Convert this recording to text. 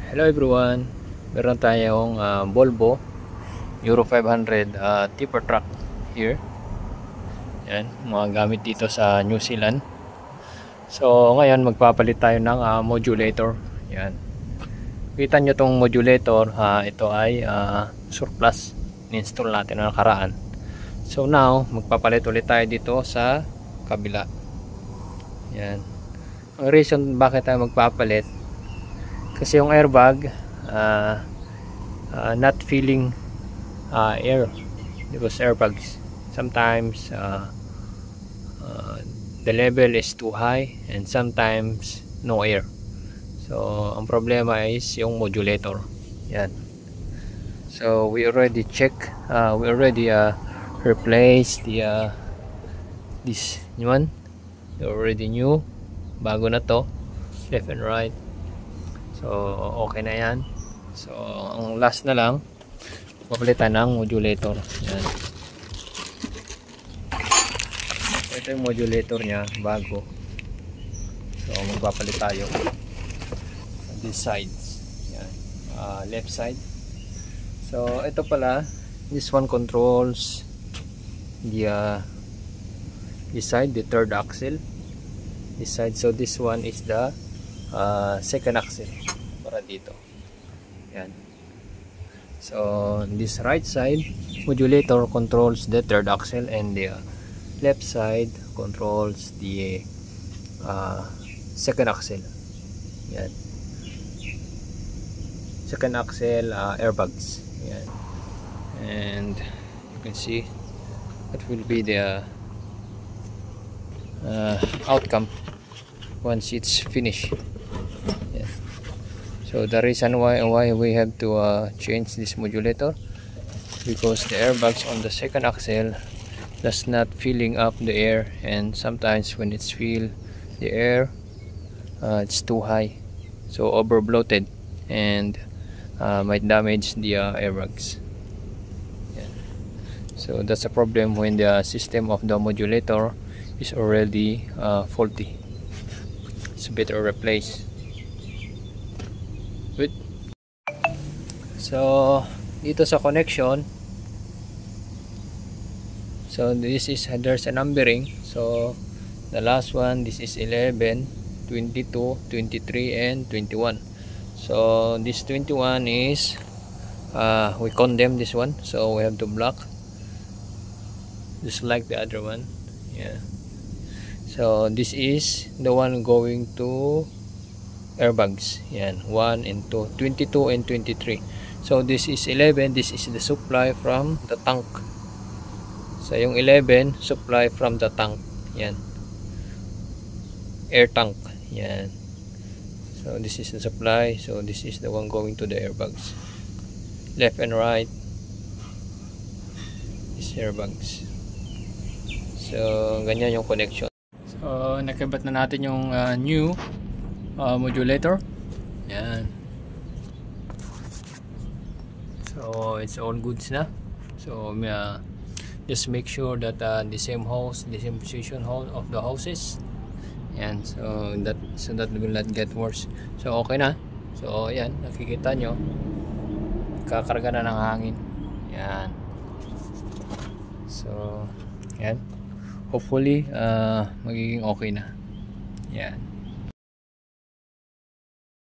Hello everyone, meron tayong Volvo Euro 500 tipper truck here. Yan, mga gamit dito sa New Zealand. So ngayon magpapalit tayo ng modulator. Yan, kita nyo tong modulator, ito ay surplus, in-install natin na nakaraan. So now magpapalit ulit tayo dito sa kabila. Yan, ang reason bakit tayo magpapalit, kasi yung airbag not feeling air, because airbags sometimes the level is too high and sometimes no air. So ang problema is yung modulator. Yan, so we already check, we already replaced the this one. You already knew, bago na to, left and right. So okay na yan. So ang last na lang, papalitan ng modulator. Yan, ito yung modulator nya, bago. So magpapalit tayo this sides. Yan, left side. So ito pala, this one controls the this side, the third axle, this side. So this one is the second axle para dito. Yan, so this right side modulator controls the third axle, and the left side controls the second axle. Yan, second axle airbags. Yan, and you can see that will be the outcome once it's finished. Yeah. So the reason why we have to change this modulator, because the airbags on the second axle does not filling up the air, and sometimes when it's fill the air, it's too high, so over bloated, and might damage the airbags. Yeah. So that's a problem when the system of the modulator is already faulty. It's better replace. Good. So dito sa connection, so this is, there's a numbering. So the last one, this is 11, 22, 23 and 21. So this 21 is we condemn this one, so we have to block just like the other one. Yeah, so this is the one going to airbags. Yan, 1 and 2, 22 and 23. So this is 11, this is the supply from the tank. So yung 11 supply from the tank. Yan, air tank. Yan, so this is the supply, so this is the one going to the airbags. Left and right is airbags. So ganyan yung connection. So nakabat na natin yung new modulator. Yan, so it's all goods na. So just make sure that the same hose, the same position hole of the hoses. Yan, so that will not get worse. So okay na. So yan, nakikita nyo, kakarga na ng hangin. Yan, so yan, hopefully magiging okay na. Yan.